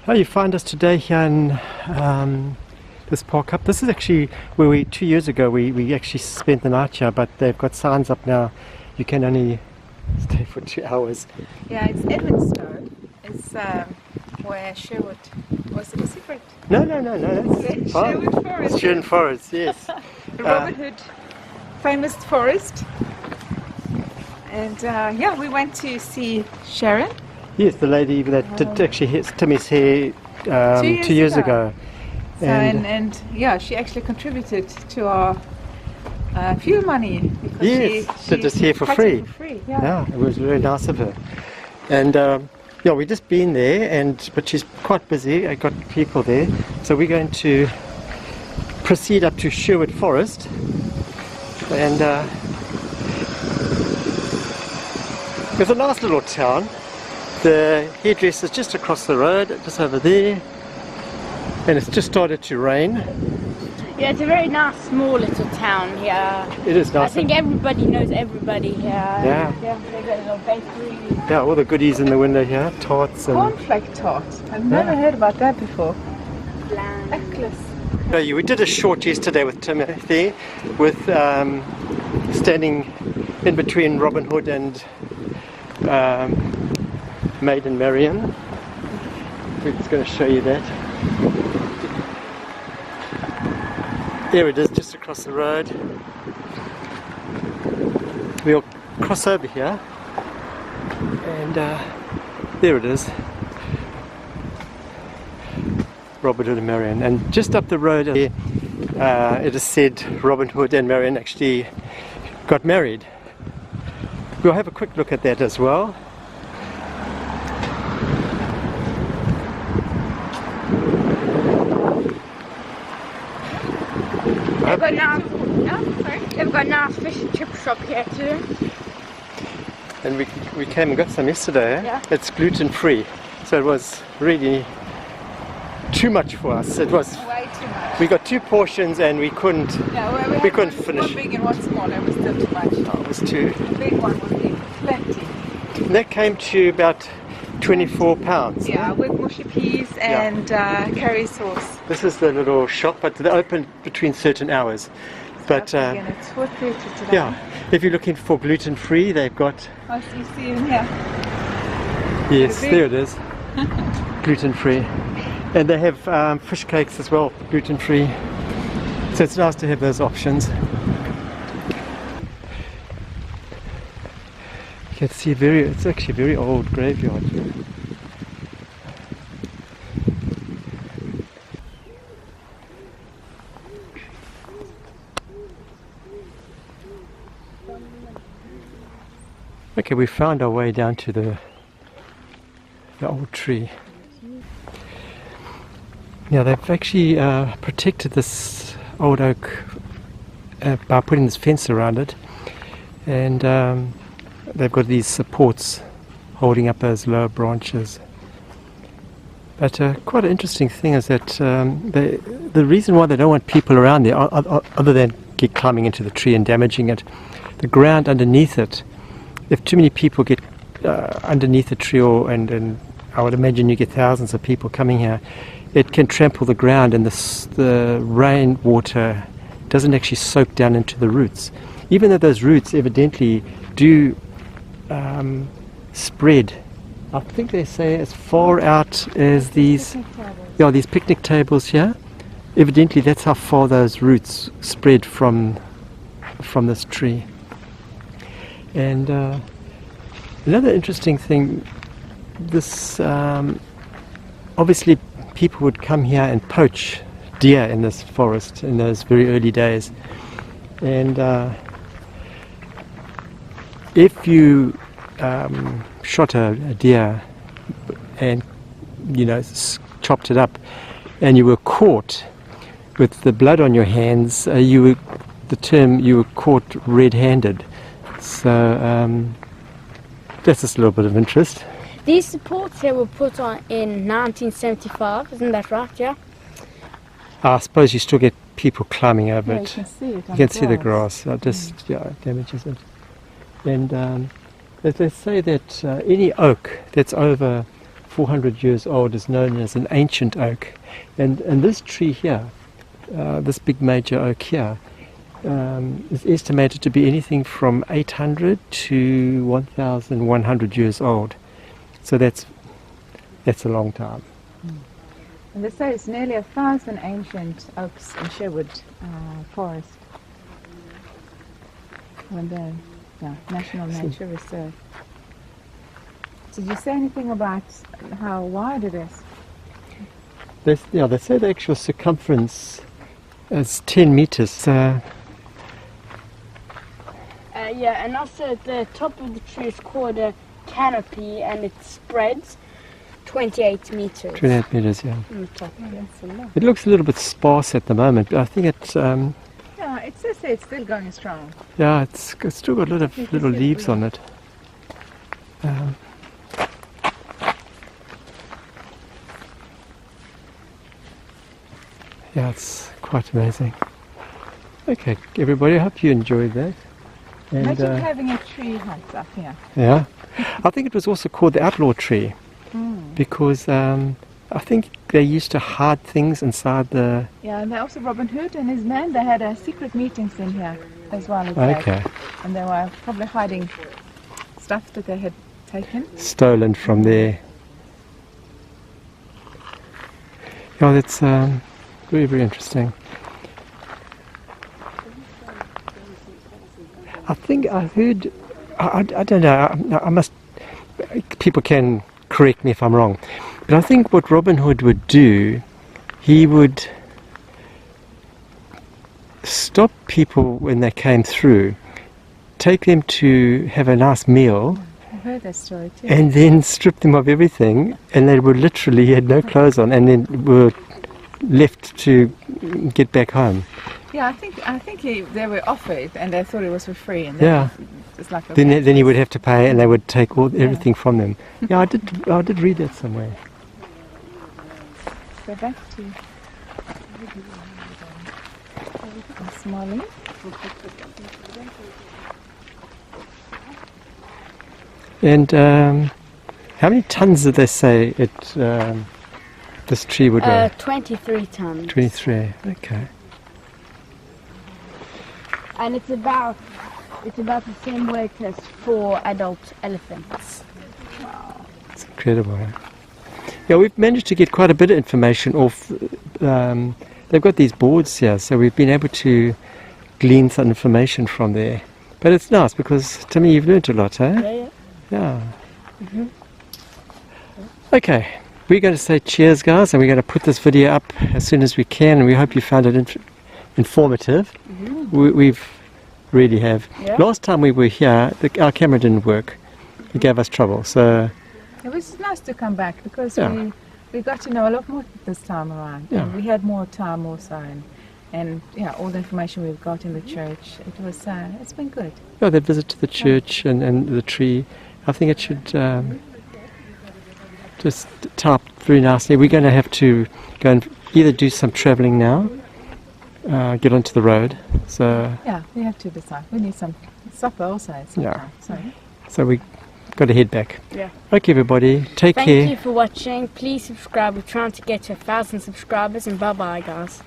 Oh, you find us today here in this park up. This is actually where 2 years ago we actually spent the night here, but they've got signs up now. You can only stay for 2 hours. Yeah, it's Edmonstone. It's where Sherwood was it a secret? No, that's fine. Sherwood Forest. Sherwood Forest, yes. Robin Hood, famous forest. And yeah, we went to see Sharon. Yes, the lady that did actually hit Timmy's hair 2 years ago. So, and yeah, she actually contributed to our fuel money. Yes, she did this here for cut free. it for free. Yeah. It was very nice of her. And yeah, we've just been there, but she's quite busy. I got people there, so we're going to proceed up to Sherwood Forest, and it's a nice little town. The hairdresser's just across the road, just over there, and it's just started to rain. Yeah, it's a very nice, small little town here. It is nice. I think everybody knows everybody here. Yeah. Yeah, they've got a little bakery. Yeah, all the goodies in the window here, tarts and... Cornflake tart. I've never heard about that before. Bland. Eckless. We did a short yesterday with Timothy, with standing in between Robin Hood and Maid and Marian. We're just going to show you that. There it is, just across the road. We'll cross over here, and there it is, Robin Hood and Marian. And just up the road, it is said Robin Hood and Marian actually got married. We'll have a quick look at that as well. They've got a nice fish and chip shop here too. And we came and got some yesterday. Yeah. It's gluten free, so it was really too much for us. It was Way too much. we got 2 portions and we couldn't Yeah, we couldn't finish. One big and one small. It was still too much. It was too. The big one was big, plenty. And that came to about £24. Yeah, with mushy peas and curry sauce. This is the little shop, but they're open between certain hours. But Again, it's 4:30 today. yeah, if you're looking for gluten free, they've got. Oh, so you see in here. Yes, big. there it is. Gluten free. And they have fish cakes as well, gluten free. So it's nice to have those options. You can see it's actually a very old graveyard. Okay, we found our way down to the old tree. Yeah, they've actually protected this old oak by putting this fence around it, and they've got these supports holding up those lower branches. But quite an interesting thing is that the reason why they don't want people around there, other than climbing into the tree and damaging it, the ground underneath it, if too many people get underneath the tree, and I would imagine you get thousands of people coming here, it can trample the ground, and the rainwater doesn't actually soak down into the roots. Even though those roots evidently do spread, I think they say as far out as these picnic tables here. Evidently that's how far those roots spread from this tree. And another interesting thing, this obviously people would come here and poach deer in this forest in those very early days, and if you shot a deer and chopped it up and you were caught with the blood on your hands, you were caught red-handed. So that's just a little bit of interest. These supports here were put on in 1975, isn't that right? Yeah. I suppose you still get people climbing over Yeah, it. you can see it. You can see the grass. Damages it. And they say that any oak that's over 400 years old, is known as an ancient oak. And this tree here, this big major oak here, is estimated to be anything from 800 to 1,100 years old. So that's a long time. And they say it's nearly 1,000 ancient oaks in Sherwood Forest. On the National Nature Reserve. Did you say anything about how wide it is? They say the actual circumference is 10 meters. Yeah, and also the top of the tree is called a canopy, and it spreads 28 meters. 28 meters, yeah. On the top. Oh, that's a lot. It looks a little bit sparse at the moment, but I think Yeah, it says it's still going strong. yeah, it's still got little leaves on it. Yeah, it's quite amazing. Okay, everybody, I hope you enjoyed that. And, Imagine having a tree hunt up here. yeah, I think it was also called the outlaw tree because I think they used to hide things inside the. Yeah, and also Robin Hood and his men, they had secret meetings in here as well. It said. Okay, And they were probably hiding stuff that they had taken. stolen from there. Yeah, that's very, very interesting. I think I heard, I don't know, I must, people can correct me if I'm wrong, but I think what Robin Hood would do, he would stop people when they came through, take them to have a nice meal, I've heard that story too. and then strip them of everything, and they were literally had no clothes on, and then were left to get back home. Yeah, I think they were offered and they thought it was for free. And Yeah. it's like Then you would have to pay, and they would take everything from them. Yeah, I did read that somewhere. Go back to Smalley. And how many tons did they say this tree would weigh? 23 tons. 23. Okay. And it's about the same weight as 4 adult elephants. It's incredible. Eh? Yeah, we've managed to get quite a bit of information off. They've got these boards here, so we've been able to glean some information from there. But it's nice because, to me, you've learnt a lot, eh? Yeah. Yeah. Okay, we're going to say cheers, guys, and we're going to put this video up as soon as we can, and we hope you found it informative. We've really have. Yeah. Last time we were here, our camera didn't work. It gave us trouble. So It was nice to come back because Yeah. we got to know a lot more this time around. Yeah. And we had more time also, and yeah, all the information we've got in the church. It was it's been good. yeah, that visit to the church and the tree, I think it should just tie up very nicely. We're going to have to go and either do some travelling now, get onto the road. So Yeah, we have to decide. We need some supper also at some Yeah. time. so we got to head back. Yeah. Okay, everybody, take Thank care. you for watching. Please subscribe. We're trying to get to 1,000 subscribers, and bye bye, guys.